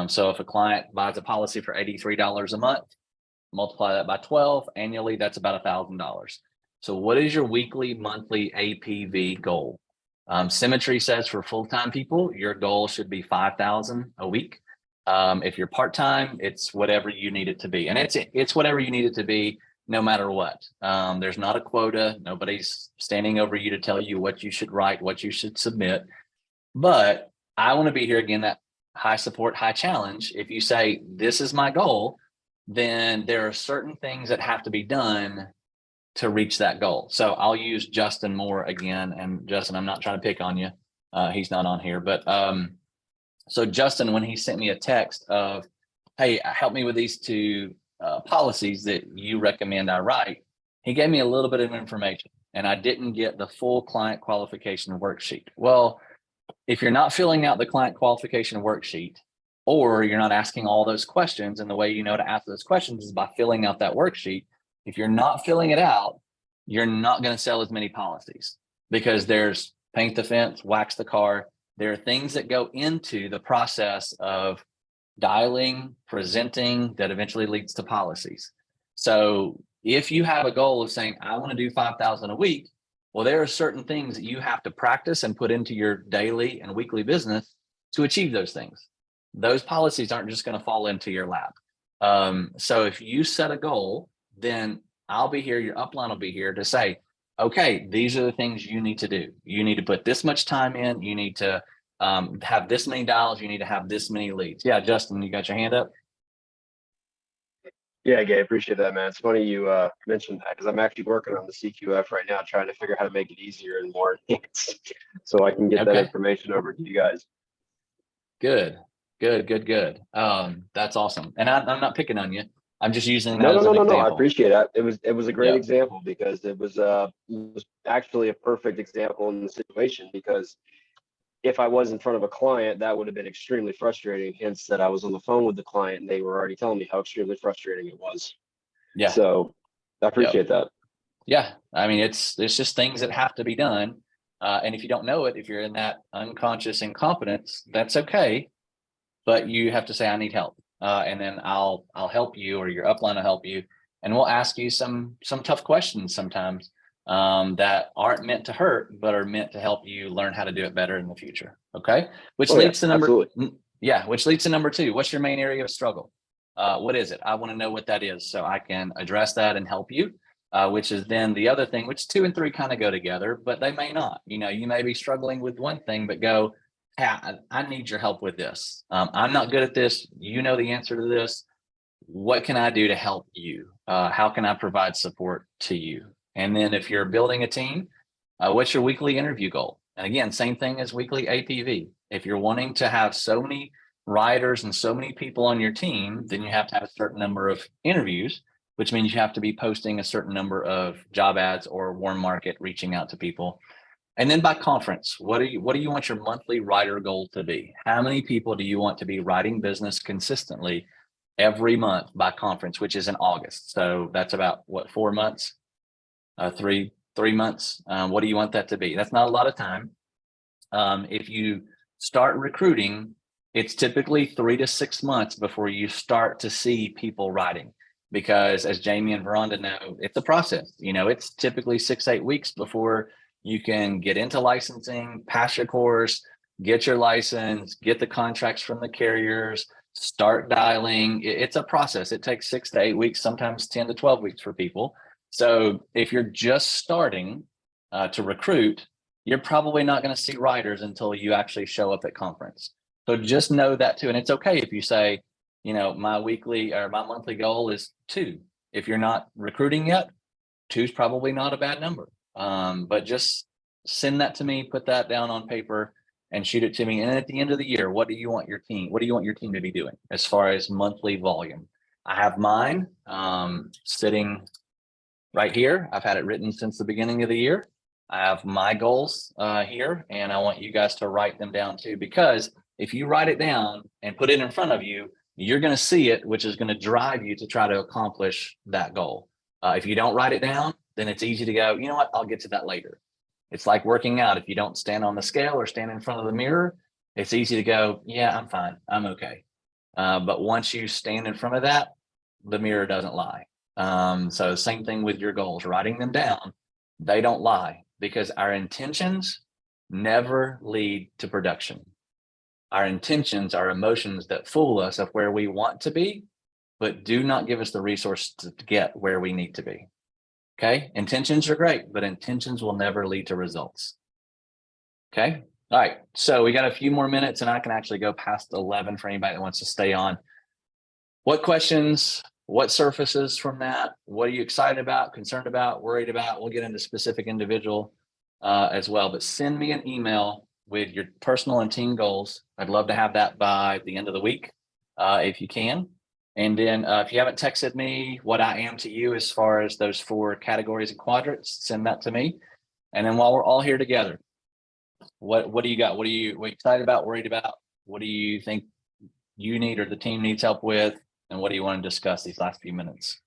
So if a client buys a policy for $83 a month, multiply that by 12 annually, that's about $1,000. So what is your weekly, monthly APV goal? Symmetry says for full-time people, your goal should be 5,000 a week. If you're part-time, it's whatever you need it to be. And it's whatever you need it to be, no matter what. There's not a quota. Nobody's standing over you to tell you what you should write, what you should submit. But I want to be here again, that high support, high challenge. If you say, this is my goal, then there are certain things that have to be done to reach that goal. So I'll use Justin Moore again. And Justin, I'm not trying to pick on you. He's not on here, but so Justin, when he sent me a text of, hey, help me with these two policies that you recommend I write, he gave me a little bit of information and I didn't get the full client qualification worksheet. Well, if you're not filling out the client qualification worksheet, or you're not asking all those questions, and the way you know to ask those questions is by filling out that worksheet. If you're not filling it out, you're not going to sell as many policies because there's paint the fence, wax the car. There are things that go into the process of dialing, presenting, that eventually leads to policies. So if you have a goal of saying, I want to do 5,000 a week, well, there are certain things that you have to practice and put into your daily and weekly business to achieve those things. Those policies aren't just going to fall into your lap. So if you set a goal, then I'll be here, your upline will be here to say, okay, these are the things you need to do. You need to put this much time in. You need to have this many dials. You need to have this many leads. Yeah, Justin, you got your hand up? Yeah, Gabe, appreciate that, man. It's funny you mentioned that because I'm actually working on the CQF right now, trying to figure out how to make it easier and more enhanced so I can get that information over to you guys. Good. That's awesome. And I'm not picking on you. I'm just using that No, as an example. I appreciate it. It was a great example because it was actually a perfect example in the situation, because if I was in front of a client, that would have been extremely frustrating. Hence that I was on the phone with the client and they were already telling me how extremely frustrating it was. Yeah. So I appreciate that. Yeah. I mean, it's just things that have to be done. And if you don't know it, if you're in that unconscious incompetence, that's okay. But you have to say, I need help. And then I'll help you, or your upline will help you. And we'll ask you some tough questions sometimes that aren't meant to hurt, but are meant to help you learn how to do it better in the future. Okay. Which leads to number two. What's your main area of struggle? What is it? I want to know what that is so I can address that and help you. Which is then the other thing, which 2 and 3 kind of go together, but they may not. You know, you may be struggling with one thing, but go, hey, I need your help with this. I'm not good at this. You know the answer to this. What can I do to help you? How can I provide support to you? And then if you're building a team, what's your weekly interview goal? And again, same thing as weekly APV. If you're wanting to have so many writers and so many people on your team, then you have to have a certain number of interviews, which means you have to be posting a certain number of job ads or warm market, reaching out to people. And then by conference, what do you want your monthly writer goal to be? How many people do you want to be writing business consistently every month by conference, which is in August? So that's about what, 4 months, 3 3 months. What do you want that to be? That's not a lot of time. If you start recruiting, it's typically 3 to 6 months before you start to see people writing, because as Jamie and Veranda know, it's a process. You know, it's typically 6, 8 weeks before you can get into licensing, pass your course, get your license, get the contracts from the carriers, start dialing. It's a process. It takes 6 to 8 weeks, sometimes 10 to 12 weeks for people. So if you're just starting to recruit, you're probably not going to see writers until you actually show up at conference. So just know that too. And it's okay if you say, you know, my weekly or my monthly goal is 2. If you're not recruiting yet, 2 is probably not a bad number. But just send that to me, put that down on paper and shoot it to me. And at the end of the year, what do you want your team to be doing as far as monthly volume? I have mine sitting right here. I've had it written since the beginning of the year. I have my goals here, and I want you guys to write them down too, because if you write it down and put it in front of you, you're going to see it, which is going to drive you to try to accomplish that goal. If you don't write it down, then it's easy to go, you know what, I'll get to that later. It's like working out. If you don't stand on the scale or stand in front of the mirror, it's easy to go, yeah, I'm fine, I'm okay. But once you stand in front of that, the mirror doesn't lie. So same thing with your goals, writing them down, they don't lie, because our intentions never lead to production. Our intentions are emotions that fool us of where we want to be, but do not give us the resource to get where we need to be. Okay, intentions are great, but intentions will never lead to results. Okay, all right, so we got a few more minutes and I can actually go past 11 for anybody that wants to stay on. What questions, what surfaces from that? What are you excited about, concerned about, worried about? We'll get into specific individual as well, but send me an email with your personal and team goals. I'd love to have that by the end of the week if you can. And then if you haven't texted me what I am to you as far as those 4 categories and quadrants, send that to me. And then while we're all here together, what do you got? What are you excited about, worried about? What do you think you need or the team needs help with? And what do you want to discuss these last few minutes?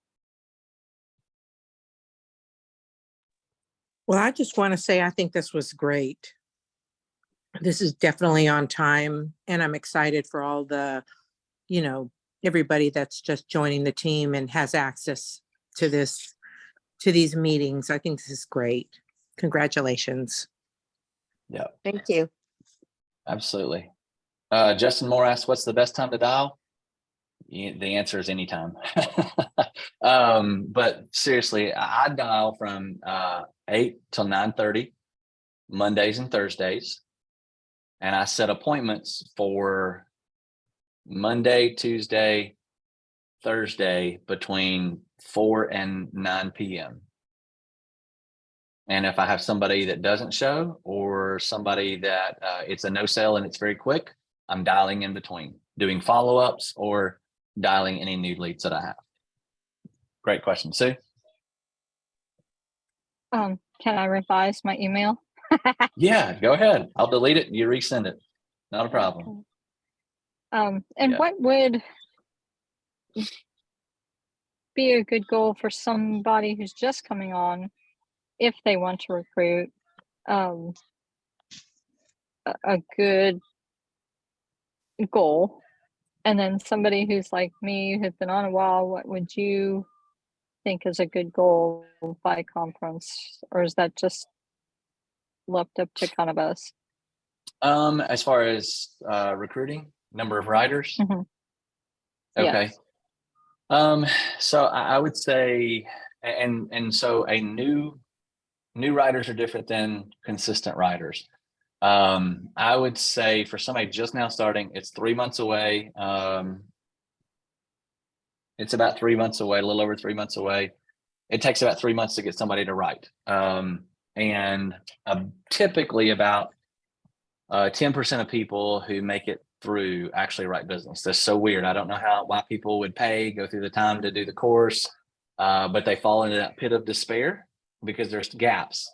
Well, I just want to say, I think this was great. This is definitely on time, and I'm excited for all the, you know, everybody that's just joining the team and has access to this, to these meetings. I think this is great. Congratulations. Yeah, Thank you. absolutely. Justin Moore asked, what's the best time to dial? The answer is anytime. But seriously, I dial from 8 till 9:30, Mondays and Thursdays. And I set appointments for Monday, Tuesday, Thursday between 4 and 9 p.m. And if I have somebody that doesn't show or somebody that it's a no sale and it's very quick, I'm dialing in between, doing follow-ups or dialing any new leads that I have. Great question, Sue. Can I revise my email? Yeah, go ahead. I'll delete it and you resend it. Not a problem. And Yeah. what would be a good goal for somebody who's just coming on if they want to recruit? A good goal. And then somebody who's like me, who's been on a while, what would you think is a good goal by conference? Or is that just left up to kind of us? As far as recruiting, number of writers. Mhm. Okay. Yes. So I would say, and so a new writers are different than consistent writers. I would say for somebody just now starting, it's 3 months away. It's about 3 months away, a little over 3 months away. It takes about 3 months to get somebody to write. And typically about 10% of people who make it through actually write business. That's so weird. I don't know why people would go through the time to do the course, but they fall into that pit of despair because there's gaps.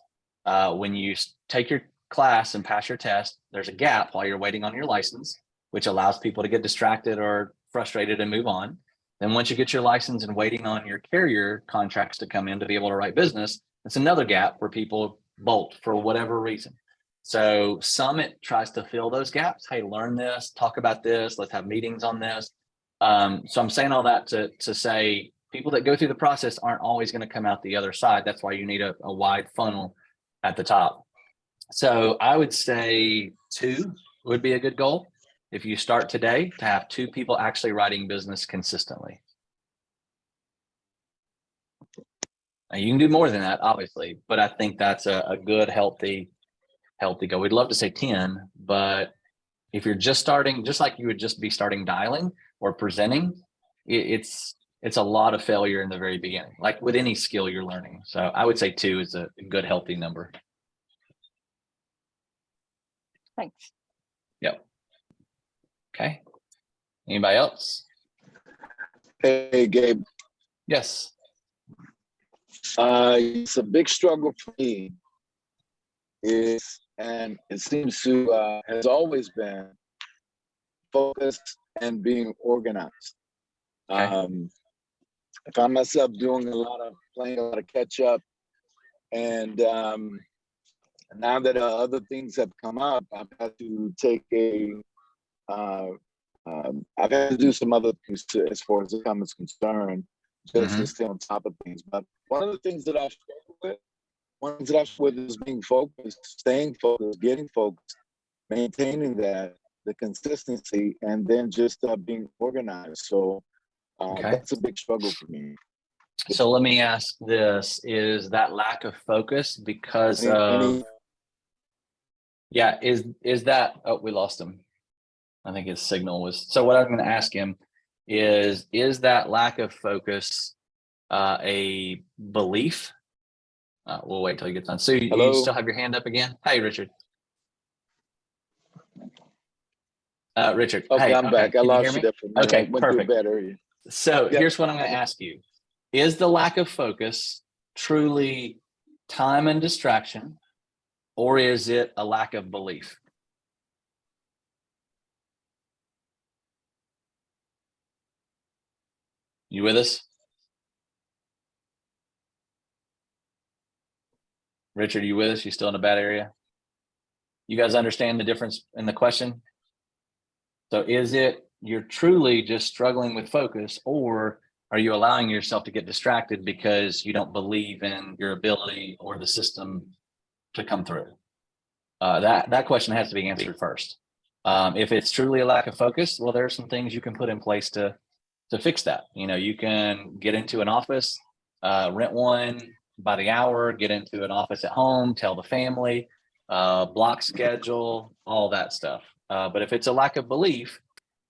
When you take your class and pass your test, there's a gap while you're waiting on your license, which allows people to get distracted or frustrated and move on. Then once you get your license and waiting on your carrier contracts to come in to be able to write business, It's another gap where people bolt for whatever reason. So Summit tries to fill those gaps. Hey, learn this, talk about this, let's have meetings on this. So I'm saying all that to say people that go through the process aren't always going to come out the other side. That's why you need a wide funnel at the top. So I would say 2 would be a good goal. If you start today, to have 2 people actually writing business consistently. Now, you can do more than that, obviously, but I think that's a good, healthy goal. We'd love to say 10, but if you're just starting, just like you would just be starting dialing or presenting, it's a lot of failure in the very beginning, like with any skill you're learning. So I would say 2 is a good, healthy number. Thanks. Yep. Okay. Anybody else? Hey, Gabe. Yes. It's a big struggle for me. And it seems to has always been focused and being organized. Okay. I found myself playing a lot of catch up, and now that other things have come up, I've had to take I've had to do some other things as far as the comments concerned, just to stay on top of things. But one of the things that I struggle with, is being focused, staying focused, getting focused, maintaining the consistency, and then just being organized. So that's a big struggle for me. So let me ask this: is that lack of focus because of? Yeah, is that? Oh, we lost him. I think his signal was. So what I'm going to ask him is that lack of focus a belief? We'll wait till he gets on. So you still have your hand up again? Hey, Richard. Richard. Okay, hey, I'm back. I lost you there for a minute. Okay, I went perfect. through a bad area. So here's what I'm going to ask you. Is the lack of focus truly time and distraction, or is it a lack of belief? You with us? Richard, you with us? You still in a bad area? You guys understand the difference in the question? So is it you're truly just struggling with focus, or are you allowing yourself to get distracted because you don't believe in your ability or the system to come through? That question has to be answered first. If it's truly a lack of focus, well, there are some things you can put in place to fix that. You know, you can get into an office, rent one by the hour, get into an office at home, tell the family, block schedule, all that stuff. But if it's a lack of belief,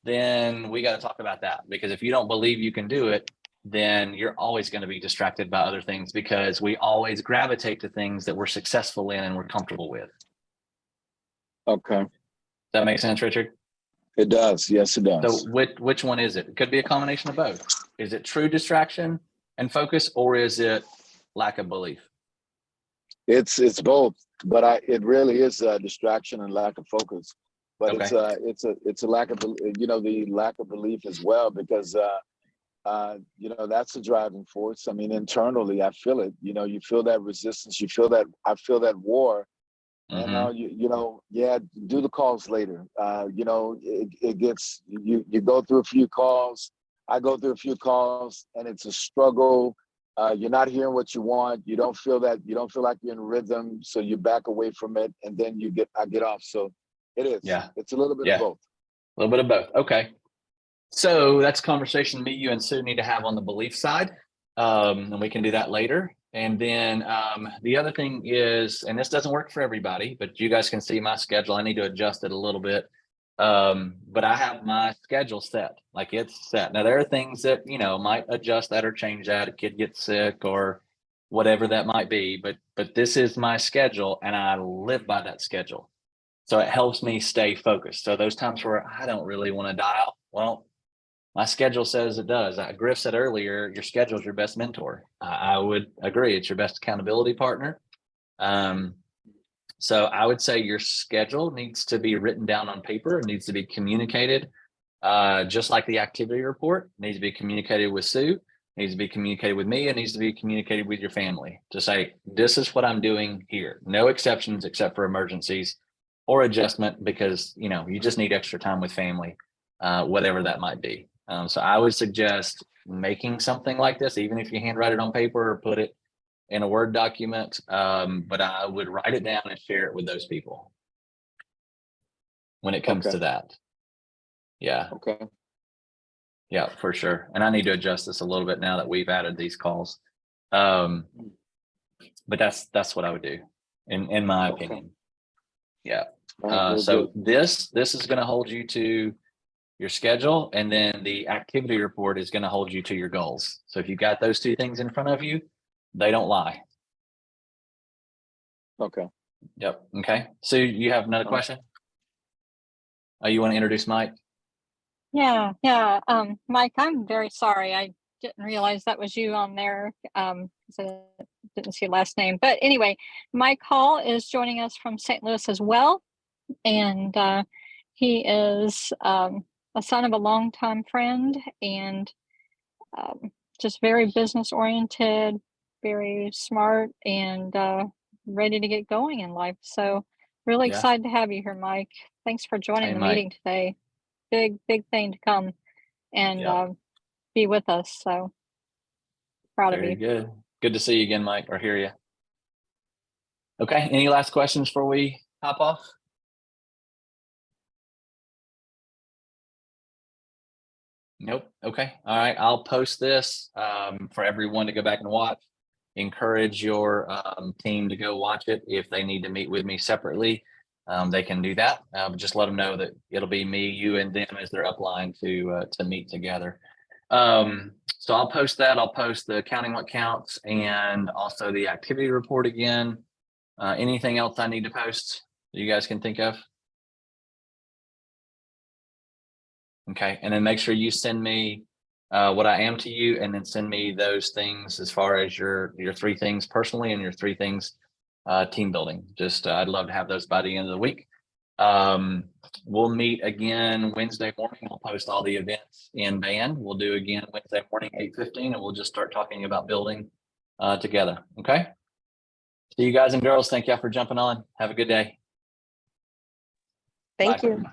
then we got to talk about that, because if you don't believe you can do it, then you're always going to be distracted by other things, because we always gravitate to things that we're successful in and we're comfortable with. Okay. Does that make sense, Richard? It does. Yes, it does. So which one is it? It could be a combination of both. Is it true distraction and focus, or is it lack of belief? It's both, but it really is a distraction and lack of focus. But Okay. it's a lack of, the lack of belief as well, because that's the driving force. I mean, internally, I feel it. You feel that resistance. I feel that war. Mm-hmm. And do the calls later. It gets you go through a few calls. I go through a few calls, and it's a struggle. You're not hearing what you want. You don't feel like you're in rhythm, so you back away from it, and then I get off. So it is. Yeah. It's a little bit of both. A little bit of both. Okay. So that's a conversation me, you, and Sue need to have on the belief side. And we can do that later. And then the other thing is, and this doesn't work for everybody, but you guys can see my schedule. I need to adjust it a little bit. But I have my schedule set, like it's set. Now there are things that, might adjust that or change that. A kid gets sick or whatever that might be, but this is my schedule, and I live by that schedule. So it helps me stay focused. So those times where I don't really want to dial, well, my schedule says it does. Griff said earlier, your schedule is your best mentor. I would agree. It's your best accountability partner. So I would say your schedule needs to be written down on paper. It needs to be communicated, just like the activity report needs to be communicated with Sue. needs to be communicated with me, and needs to be communicated with your family to say, this is what I'm doing here. No exceptions except for emergencies or adjustment because, you know, you just need extra time with family, whatever that might be. So I would suggest making something like this, even if you handwrite it on paper or put it in a Word document. But I would write it down and share it with those people when it comes Okay. to that. Yeah. Okay. Yeah, for sure. And I need to adjust this a little bit now that we've added these calls. But that's what I would do in my Okay. opinion. Yeah. All right, very So good. this is going to hold you to your schedule, and then the activity report is going to hold you to your goals. So if you got those two things in front of you, they don't lie. Okay. Yep. Okay. So you have another question? You want to introduce Mike? Yeah. Mike, I'm very sorry. I didn't realize that was you on there. 'Cause I didn't see your last name. But anyway, Mike Hall is joining us from St. Louis as well. And he is a son of a longtime friend and just very business oriented, very smart, and ready to get going in life. So really Yeah. excited to have you here, Mike. Thanks for joining Hey, the Mike. meeting today. Big thing to come and Yep. be with us. So proud of Very you. good. Good to see you again, Mike, or hear you. Okay. Any last questions before we hop off? Nope. Okay. All right. I'll post this for everyone to go back and watch. Encourage your team to go watch it. If they need to meet with me separately, they can do that. But just let them know that it'll be me, you, and them as they're upline to meet together. So I'll post that. I'll post the counting what counts and also the activity report again. Anything else I need to post that you guys can think of? Okay, and then make sure you send me what I am to you, and then send me those things as far as your 3 things personally and your 3 things team building. Just I'd love to have those by the end of the week. We'll meet again Wednesday morning. I'll post all the events in band. We'll do again Wednesday morning, 8:15, and we'll just start talking about building together. Okay. See you guys and girls. Thank y'all for jumping on. Have a good day. Thank Bye. you.